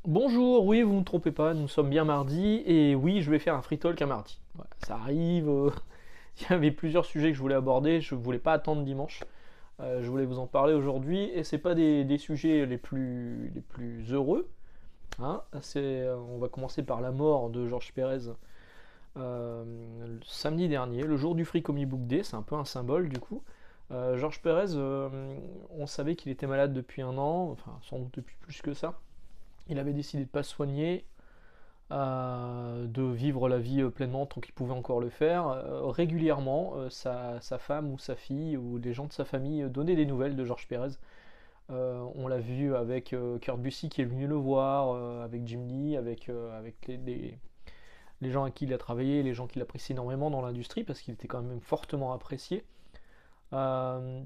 Bonjour, oui, vous ne me trompez pas, nous sommes bien mardi, et oui, je vais faire un free talk un mardi. Voilà, ça arrive, il y avait plusieurs sujets que je voulais aborder, je voulais pas attendre dimanche. Je voulais vous en parler aujourd'hui, et c'est pas des sujets les plus heureux, hein. On va commencer par la mort de Georges Pérez le samedi dernier, le jour du Free Comic Book Day, c'est un peu un symbole du coup. Georges Pérez, on savait qu'il était malade depuis un an, enfin sans doute depuis plus que ça. Il avait décidé de ne pas se soigner, de vivre la vie pleinement tant qu'il pouvait encore le faire. Régulièrement, sa femme ou sa fille ou des gens de sa famille donnaient des nouvelles de Georges Pérez. On l'a vu avec Kurt Busiek qui est venu le voir, avec Jim Lee, avec les gens avec qui il a travaillé, les gens qu'il apprécie énormément dans l'industrie parce qu'il était quand même fortement apprécié. Euh,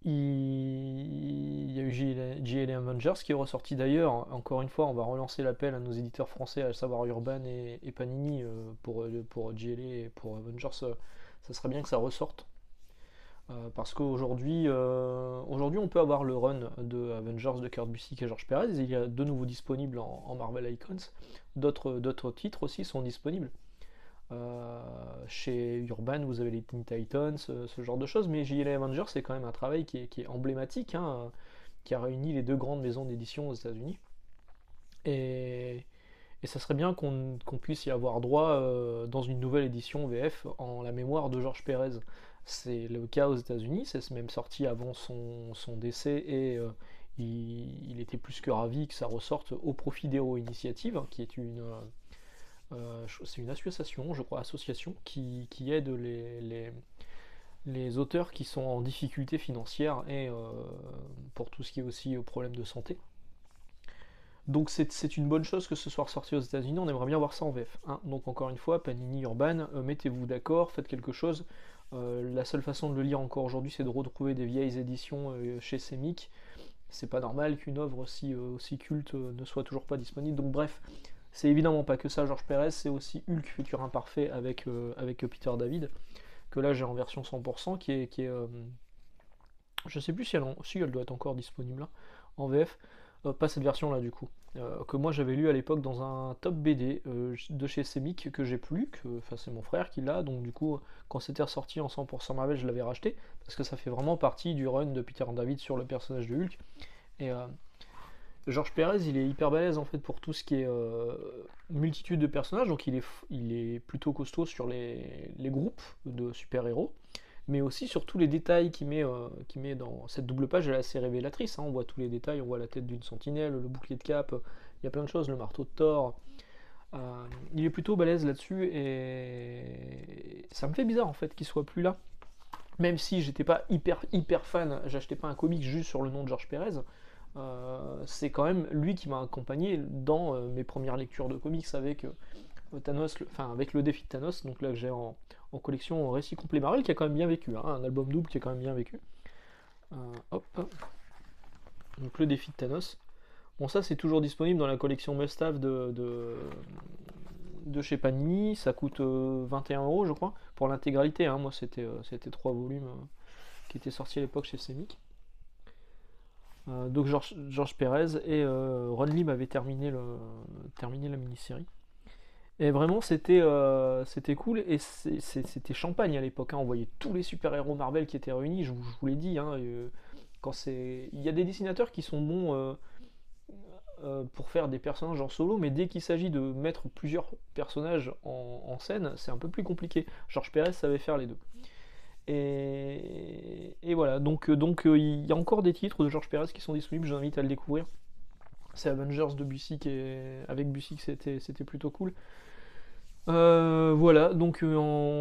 il y a eu JLA Avengers qui est ressorti d'ailleurs. Encore une fois, on va relancer l'appel à nos éditeurs français, à savoir Urban et Panini, pour JLA et pour Avengers. Ça serait bien que ça ressorte. Parce qu'aujourd'hui, on peut avoir le run de Avengers de Kurt Busiek et George Perez. Il y a de nouveau disponible en Marvel Icons. D'autres titres aussi sont disponibles. Chez Urban, vous avez les Teen Titans, ce genre de choses, mais JLA Avengers, c'est quand même un travail qui est emblématique, hein, qui a réuni les deux grandes maisons d'édition aux États-Unis. Et, et ça serait bien qu'on puisse y avoir droit dans une nouvelle édition VF en la mémoire de Georges Pérez. C'est le cas aux États-Unis, c'est même sorti avant son décès et il était plus que ravi que ça ressorte au profit d'Hero Initiative, qui est c'est une association, je crois, association qui aide les auteurs qui sont en difficulté financière et pour tout ce qui est aussi problème de santé. Donc c'est une bonne chose que ce soit ressorti aux États-Unis, on aimerait bien voir ça en VF, hein. Donc encore une fois, Panini Urban, mettez-vous d'accord, faites quelque chose. La seule façon de le lire encore aujourd'hui, c'est de retrouver des vieilles éditions chez Semic. C'est pas normal qu'une œuvre aussi culte ne soit toujours pas disponible. Donc bref, c'est évidemment pas que ça, Georges Pérez, c'est aussi Hulk Futur Imparfait avec Peter David, que là j'ai en version 100%, je sais plus si elle doit être encore disponible là, en VF. Pas cette version là du coup, que moi j'avais lu à l'époque dans un top BD de chez Semic que j'ai plus, enfin c'est mon frère qui l'a, donc du coup quand c'était ressorti en 100% Marvel je l'avais racheté, parce que ça fait vraiment partie du run de Peter David sur le personnage de Hulk. Et Georges Pérez, il est hyper balèze en fait pour tout ce qui est multitude de personnages, donc il est plutôt costaud sur les groupes de super-héros, mais aussi sur tous les détails qu'il met dans cette double page. Elle est assez révélatrice, hein. On voit tous les détails, on voit la tête d'une sentinelle, le bouclier de Cap, il y a plein de choses, le marteau de Thor. Il est plutôt balèze là-dessus et ça me fait bizarre en fait qu'il soit plus là. Même si j'étais pas hyper fan, j'achetais pas un comic juste sur le nom de Georges Pérez. C'est quand même lui qui m'a accompagné dans mes premières lectures de comics avec Thanos, enfin avec le défi de Thanos, donc là que j'ai en collection Récit complet Marvel, qui a quand même bien vécu, hein, un album double qui a quand même bien vécu. Hop, donc le défi de Thanos. Bon, ça c'est toujours disponible dans la collection Must-Have de chez Panini, ça coûte 21 € je crois, pour l'intégralité, hein. Moi c'était 3 volumes qui étaient sortis à l'époque chez Semic. Donc Georges Pérez et Ron Lim avait terminé la mini-série. Et vraiment, c'était cool et c'était champagne à l'époque, hein. On voyait tous les super-héros Marvel qui étaient réunis, je vous l'ai dit, hein, il y a des dessinateurs qui sont bons pour faire des personnages en solo, mais dès qu'il s'agit de mettre plusieurs personnages en scène, c'est un peu plus compliqué. Georges Pérez savait faire les deux. Et voilà, donc il y a encore des titres de Georges Pérez qui sont disponibles, j'invite à le découvrir. C'est Avengers de Busiek et avec Busiek c'était plutôt cool. Voilà, donc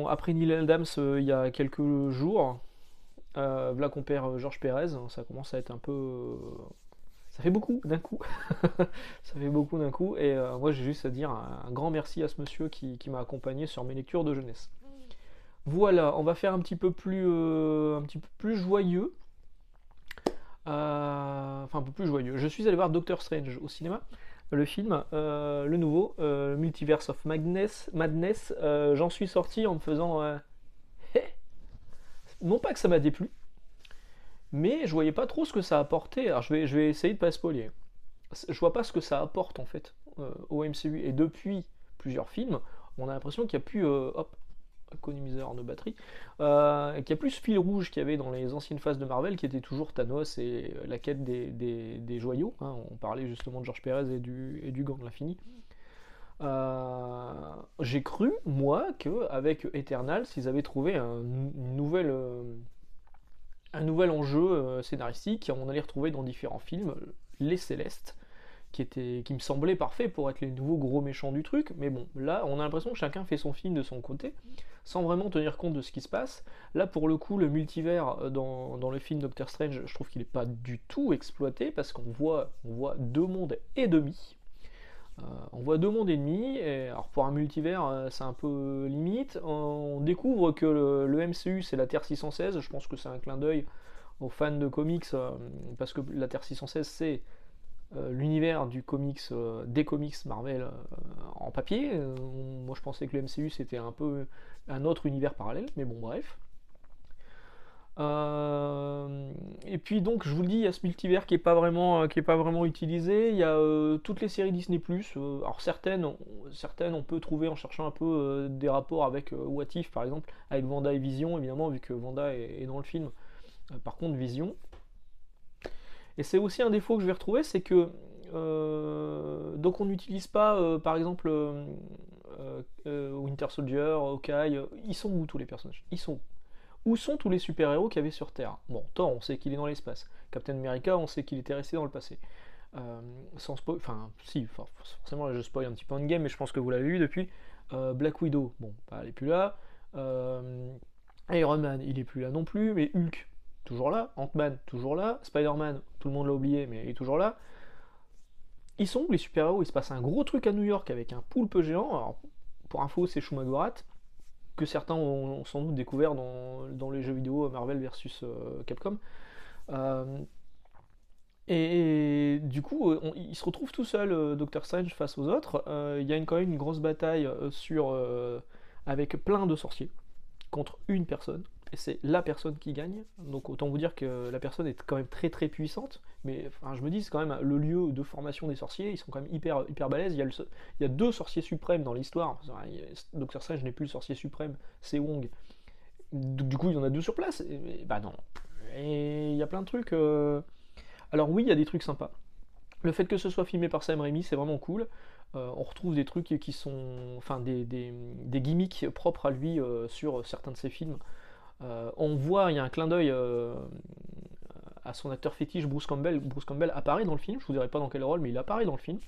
après Neil Adams, il y a quelques jours, voilà qu'on perd Georges Pérez, ça commence à être un peu. Ça fait beaucoup d'un coup. Ça fait beaucoup d'un coup, et moi j'ai juste à dire un grand merci à ce monsieur qui m'a accompagné sur mes lectures de jeunesse. Voilà, on va faire un petit peu plus joyeux. Enfin, un peu plus joyeux. Je suis allé voir Doctor Strange au cinéma, le film, le nouveau, Multiverse of Madness. J'en suis sorti en me faisant. Non pas que ça m'a déplu, mais je voyais pas trop ce que ça apportait. Alors je vais essayer de pas spoiler. je vois pas ce que ça apporte en fait au MCU. Et depuis plusieurs films, on a l'impression qu'il y a plus, hop, économiseur de batterie, qu'il y a plus ce fil rouge qu'il y avait dans les anciennes phases de Marvel, qui était toujours Thanos et la quête des joyaux. Hein. On parlait justement de George Pérez et du gant de l'infini. J'ai cru, moi, qu'avec Eternals, ils avaient trouvé un nouvel enjeu scénaristique. On allait retrouver dans différents films les Célestes, qui me semblait parfait pour être les nouveaux gros méchants du truc. Mais bon, là, on a l'impression que chacun fait son film de son côté, sans vraiment tenir compte de ce qui se passe. Là, pour le coup, le multivers dans le film Doctor Strange, je trouve qu'il n'est pas du tout exploité, parce qu'on voit deux mondes et demi. On voit deux mondes et demi, et alors pour un multivers, c'est un peu limite. On découvre que le MCU, c'est la Terre 616. Je pense que c'est un clin d'œil aux fans de comics, parce que la Terre 616, c'est l'univers des comics Marvel en papier. Moi, je pensais que le MCU, c'était un peu un autre univers parallèle, mais bon, bref. Et puis donc, je vous le dis, il y a ce multivers qui est pas vraiment utilisé. Il y a toutes les séries Disney+. Alors certaines, on peut trouver en cherchant un peu des rapports avec What If, par exemple, avec Wanda et Vision, évidemment, vu que Wanda est dans le film. Par contre, Vision. Et c'est aussi un défaut que je vais retrouver, c'est que donc on n'utilise pas, par exemple, Winter Soldier, Hawkeye. Ils sont où tous les personnages? Ils sont où? Où sont tous les super-héros qu'il y avait sur Terre? Bon, Thor, on sait qu'il est dans l'espace. Captain America, on sait qu'il était resté dans le passé. Sans spoil, enfin, si, forcément, là, je spoil un petit peu Endgame, mais je pense que vous l'avez vu depuis. Black Widow, bon, bah, elle est plus là. Iron Man, il est plus là non plus, mais Hulk, toujours là. Ant-Man, toujours là. Spider-Man, tout le monde l'a oublié, mais il est toujours là. Ils sont où les super-héros? Il se passe un gros truc à New York avec un poulpe géant. Alors, pour info, c'est Shumagorat, que certains ont sans doute découvert dans les jeux vidéo Marvel versus Capcom. Euh, et du coup, il se retrouve tout seul, Doctor Strange, face aux autres. Il y a quand même une grosse bataille avec plein de sorciers contre une personne. Et c'est la personne qui gagne. Donc autant vous dire que la personne est quand même très très puissante. Mais enfin, je me dis, c'est quand même le lieu de formation des sorciers. Ils sont quand même hyper, hyper balèzes. Il y a deux sorciers suprêmes dans l'histoire. Doctor Strange n'est plus le sorcier suprême, c'est Wong. Du coup, il y en a deux sur place. Bah non. Et il y a plein de trucs. Alors oui, il y a des trucs sympas. Le fait que ce soit filmé par Sam Raimi, c'est vraiment cool. On retrouve des trucs qui sont, enfin, des gimmicks propres à lui sur certains de ses films. On voit, il y a un clin d'œil à son acteur fétiche Bruce Campbell. Bruce Campbell apparaît dans le film, je vous dirai pas dans quel rôle, mais il apparaît dans le film.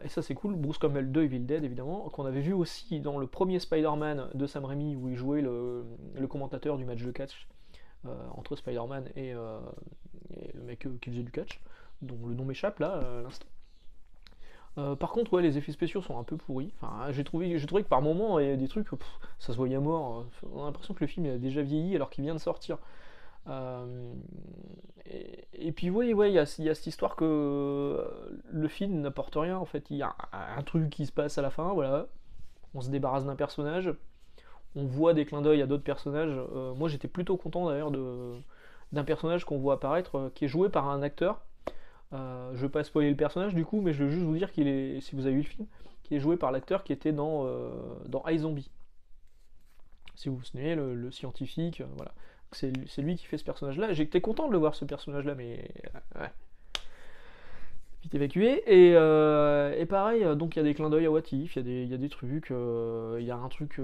Et ça c'est cool. Bruce Campbell de Evil Dead évidemment, qu'on avait vu aussi dans le premier Spider-Man de Sam Raimi, où il jouait le commentateur du match de catch entre Spider-Man et le mec qui faisait du catch, dont le nom m'échappe là à l'instant. Par contre, ouais, les effets spéciaux sont un peu pourris. Enfin, j'ai trouvé que par moments, il y a des trucs, ça se voyait à mort. On a l'impression que le film a déjà vieilli alors qu'il vient de sortir. Euh, et puis, oui, ouais, il y a cette histoire que le film n'apporte rien. En fait, il y a un truc qui se passe à la fin, voilà. On se débarrasse d'un personnage. On voit des clins d'œil à d'autres personnages. Moi, j'étais plutôt content d'ailleurs d'un personnage qu'on voit apparaître, qui est joué par un acteur. Je vais pas spoiler le personnage du coup, mais je veux juste vous dire qu'il est, si vous avez vu le film, qu'il est joué par l'acteur qui était dans iZombie. Si vous vous souvenez, le scientifique, voilà. C'est lui qui fait ce personnage-là. J'étais content de le voir ce personnage-là, mais ouais, vite évacué. Et pareil, donc il y a des clins d'œil à What If, il y a des trucs, il y a un truc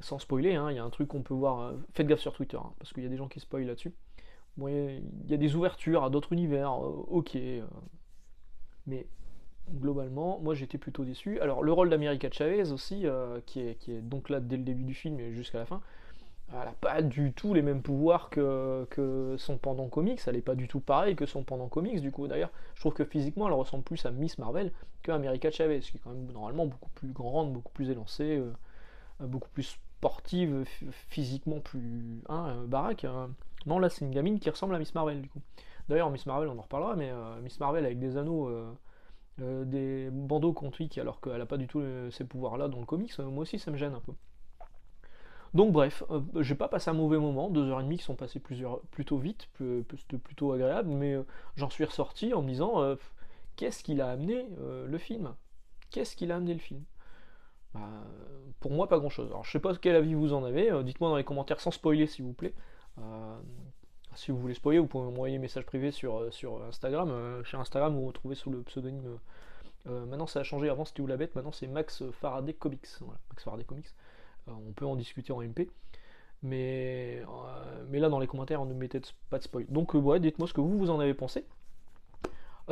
sans spoiler, hein, il y a un truc qu'on peut voir. Faites gaffe sur Twitter, hein, parce qu'il y a des gens qui spoilent là-dessus. Bon, il y a des ouvertures à d'autres univers, ok, mais globalement, moi j'étais plutôt déçu. Alors, le rôle d'America Chavez aussi, qui est donc là dès le début du film et jusqu'à la fin, elle n'a pas du tout les mêmes pouvoirs que son pendant comics, elle n'est pas du tout pareil que son pendant comics, du coup. D'ailleurs, je trouve que physiquement, elle ressemble plus à Miss Marvel que America Chavez, qui est quand même normalement beaucoup plus grande, beaucoup plus élancée, beaucoup plus sportive, physiquement plus baraque. Non, là c'est une gamine qui ressemble à Miss Marvel du coup. D'ailleurs, Miss Marvel, on en reparlera, mais Miss Marvel avec des anneaux, des bandeaux quantiques, alors qu'elle a pas du tout ces pouvoirs-là dans le comics, moi aussi ça me gêne un peu. Donc bref, j'ai pas passé un mauvais moment, 2h30 qui sont passées plutôt vite, c'était plutôt agréable, mais j'en suis ressorti en me disant qu'est-ce qu'il a amené le film? Qu'est-ce qu'il a amené le film? Bah, pour moi, pas grand-chose. Alors je sais pas quel avis vous en avez, dites-moi dans les commentaires sans spoiler s'il vous plaît. Euh, Si vous voulez spoiler, vous pouvez m'envoyer un message privé sur Instagram. Chez Instagram, vous retrouvez sous le pseudonyme. Maintenant, ça a changé. Avant, c'était Oula Bête. Maintenant, c'est Max Faraday Comics. Voilà, Max Faraday Comics. On peut en discuter en MP. Mais là, dans les commentaires, ne mettez pas de spoil. Donc, ouais, dites-moi ce que vous en avez pensé.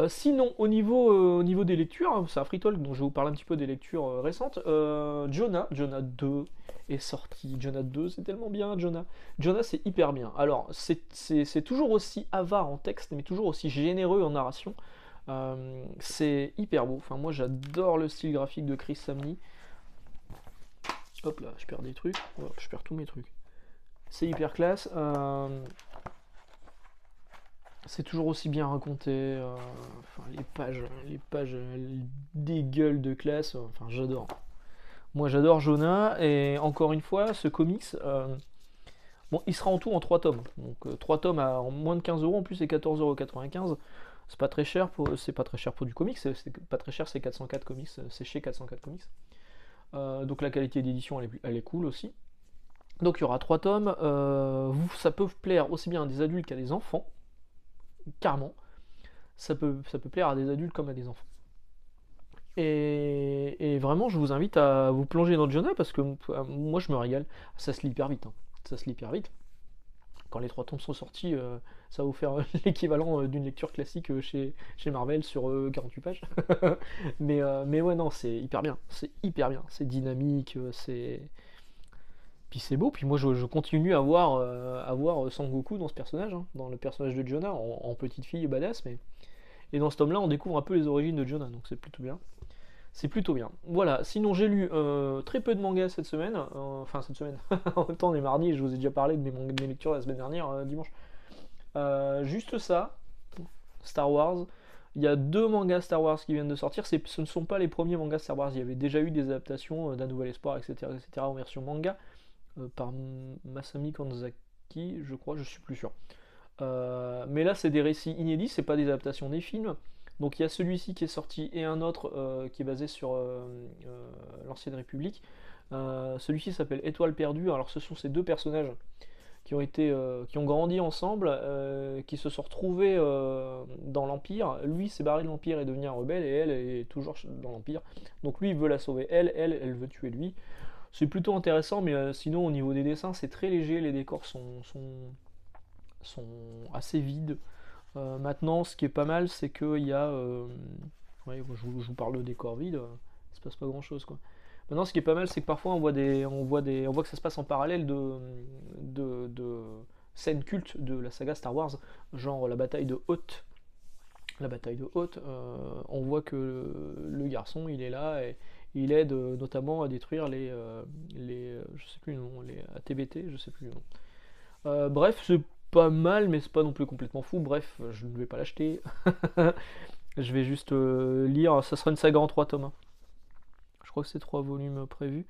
Sinon, au niveau des lectures, hein, c'est un free talk, donc je vais vous parler un petit peu des lectures récentes. Jonah 2 est sorti. Jonah 2, c'est tellement bien, Jonah. Jonah, c'est hyper bien. Alors, c'est toujours aussi avare en texte, mais toujours aussi généreux en narration. C'est hyper beau. Enfin, moi, j'adore le style graphique de Chris Samney. Hop là, je perds des trucs. Hop, je perds tous mes trucs. C'est hyper classe. C'est toujours aussi bien raconté. Enfin, les pages des gueules de classe. Enfin, j'adore. Moi, j'adore Jonah. Et encore une fois, ce comics, bon, il sera en tout en 3 tomes. Donc, 3 tomes à moins de 15 euros. En plus, c'est 14,95 €. C'est pas très cher pour du comics. C'est pas très cher, c'est 404 comics. C'est chez 404 comics. Donc, la qualité d'édition, elle est cool aussi. Donc, il y aura 3 tomes. Ça peut plaire aussi bien à des adultes qu'à des enfants. Carrément. Ça peut plaire à des adultes comme à des enfants. Et vraiment, je vous invite à vous plonger dans Jonah parce que moi, je me régale. Ça se lit hyper vite. Hein. Ça se lit hyper vite. Quand les 3 tomes sont sortis, ça va vous faire l'équivalent d'une lecture classique chez Marvel sur 48 pages. mais ouais, non, c'est hyper bien. C'est hyper bien. C'est dynamique. Puis c'est beau. Puis moi, je continue à voir Sangoku dans ce personnage, hein, dans le personnage de Jonah, en petite fille badass. Et dans ce tome-là, on découvre un peu les origines de Jonah. Donc c'est plutôt bien. C'est plutôt bien. Voilà, sinon j'ai lu très peu de mangas cette semaine. Enfin, cette semaine. En même temps, on est mardi et je vous ai déjà parlé de mes lectures la semaine dernière, dimanche. Juste ça, Star Wars. Il y a 2 mangas Star Wars qui viennent de sortir. Ce ne sont pas les premiers mangas Star Wars. Il y avait déjà eu des adaptations d'Un Nouvel Espoir, etc., etc., en version manga par Masami Kanzaki, je crois, je suis plus sûr. Mais là, c'est des récits inédits, c'est pas des adaptations des films. Donc il y a celui-ci qui est sorti et un autre qui est basé sur l'Ancienne République. Celui-ci s'appelle Étoile perdue. Alors ce sont ces 2 personnages qui ont grandi ensemble, qui se sont retrouvés dans l'Empire. Lui s'est barré de l'Empire et devient un rebelle, et elle est toujours dans l'Empire. Donc lui il veut la sauver, elle veut tuer lui. C'est plutôt intéressant, mais sinon au niveau des dessins c'est très léger, les décors sont assez vides. Maintenant, ce qui est pas mal, c'est qu'il y a. Ouais, je vous parle de décor vide, il se passe pas grand chose quoi. Maintenant, ce qui est pas mal, c'est que parfois on voit que ça se passe en parallèle de scènes cultes de la saga Star Wars, genre la bataille de Hoth. La bataille de Hoth, on voit que le garçon, il est là et il aide notamment à détruire je sais plus le nom, les ATBT, je sais plus le nom. Bref, c'est pas mal, mais c'est pas non plus complètement fou. Bref, je ne vais pas l'acheter. Je vais juste lire. Ça sera une saga en 3 tomes. Hein. Je crois que c'est 3 volumes prévus.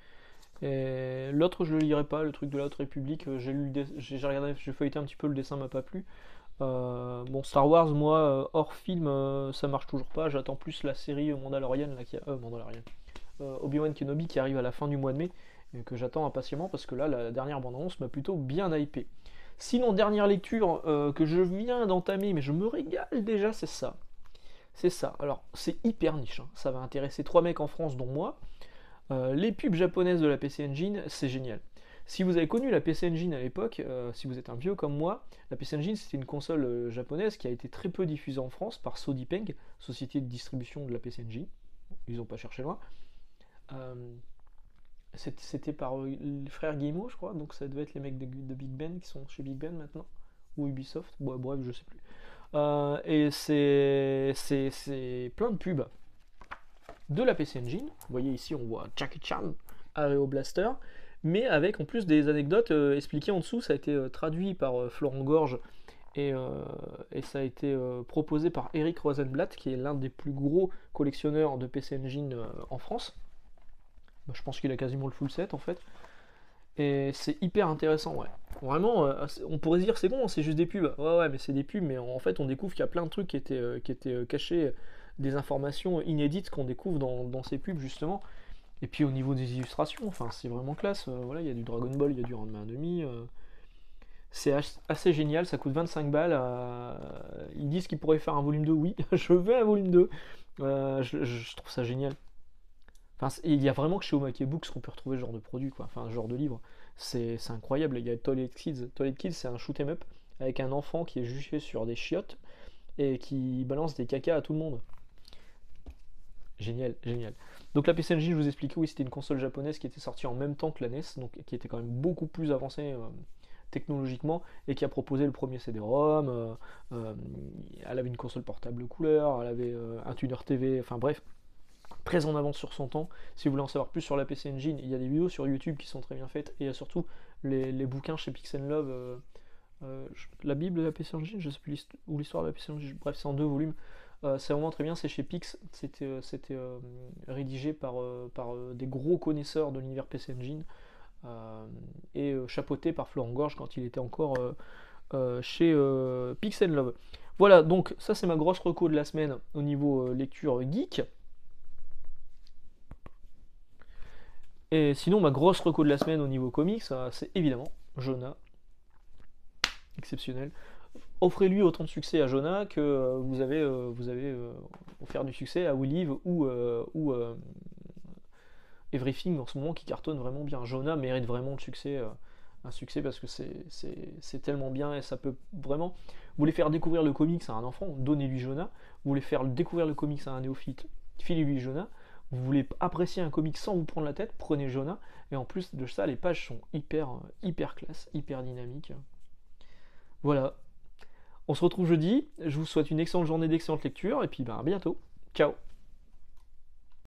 Et l'autre, je le lirai pas. Le truc de la Haute République, j'ai regardé, j'ai feuilleté un petit peu, le dessin m'a pas plu. Bon, Star Wars, moi, hors film, ça marche toujours pas. J'attends plus la série Mandalorian, là, Mandalorian. Obi-Wan Kenobi qui arrive à la fin du mois de mai, et que j'attends impatiemment parce que là, la dernière bande-annonce m'a plutôt bien hypé. Sinon, dernière lecture que je viens d'entamer, mais je me régale déjà, c'est ça. C'est ça. Alors, c'est hyper niche. Hein. Ça va intéresser 3 mecs en France, dont moi. Les pubs japonaises de la PC Engine, c'est génial. Si vous avez connu la PC Engine à l'époque, si vous êtes un vieux comme moi, la PC Engine c'était une console japonaise qui a été très peu diffusée en France par Sodipeng, société de distribution de la PC Engine. Ils n'ont pas cherché loin. C'était par les frères Guillemot, je crois, donc ça devait être les mecs de Big Ben qui sont chez Big Ben maintenant, ou Ubisoft, bon, bref, je sais plus. Et c'est plein de pubs de la PC Engine. Vous voyez ici, on voit Jackie Chan, Aero Blaster, mais avec en plus des anecdotes expliquées en dessous. Ça a été traduit par Florent Gorge et ça a été proposé par Eric Rosenblatt, qui est l'un des plus gros collectionneurs de PC Engine en France. Je pense qu'il a quasiment le full set en fait. Et c'est hyper intéressant, ouais. Vraiment, on pourrait se dire c'est bon, c'est juste des pubs. Ouais, ouais, mais c'est des pubs, mais en fait, on découvre qu'il y a plein de trucs qui étaient cachés, des informations inédites qu'on découvre dans ces pubs, justement. Et puis au niveau des illustrations, enfin, c'est vraiment classe. Voilà, il y a du Dragon Ball, il y a du Ranma 1,5. C'est assez génial, ça coûte 25 balles. Ils disent qu'ils pourraient faire un volume 2, oui, je veux un volume 2. Je trouve ça génial. Enfin, il y a vraiment que chez Omake Books qu'on peut retrouver ce genre de produit, quoi. Enfin, ce genre de livre. C'est incroyable. Il y a Toilet Kids. Toilet Kids, c'est un shoot 'em up avec un enfant qui est juché sur des chiottes et qui balance des cacas à tout le monde. Génial, génial. Donc la PC Engine, je vous expliquais, oui, c'était une console japonaise qui était sortie en même temps que la NES, donc qui était quand même beaucoup plus avancée technologiquement et qui a proposé le premier CD-ROM. Elle avait une console portable couleur, elle avait un tuner TV, enfin bref, très en avance sur son temps. Si vous voulez en savoir plus sur la PC Engine, il y a des vidéos sur YouTube qui sont très bien faites et il y a surtout les bouquins chez Pixel Love. La Bible de la PC Engine, je sais plus, ou l'histoire de la PC Engine, bref, c'est en 2 volumes. C'est vraiment très bien, c'est chez Pix, c'était rédigé par des gros connaisseurs de l'univers PC Engine et chapeauté par Florent Gorge quand il était encore chez Pixel Love. Voilà, donc ça c'est ma grosse reco de la semaine au niveau lecture geek. Et sinon, ma grosse reco de la semaine au niveau comics, c'est évidemment Jonah, exceptionnel. Offrez-lui autant de succès à Jonah que vous avez offert du succès à We Live ou Everything en ce moment qui cartonne vraiment bien. Jonah mérite vraiment le succès, un succès parce que c'est tellement bien et ça peut vraiment. Vous voulez faire découvrir le comics à un enfant, donnez-lui Jonah. Vous voulez faire découvrir le comics à un néophyte, filez-lui Jonah. Vous voulez apprécier un comic sans vous prendre la tête, prenez Jonah. Et en plus de ça, les pages sont hyper classe, hyper dynamiques. Voilà. On se retrouve jeudi. Je vous souhaite une excellente journée, d'excellente lecture. Et puis à bientôt. Ciao.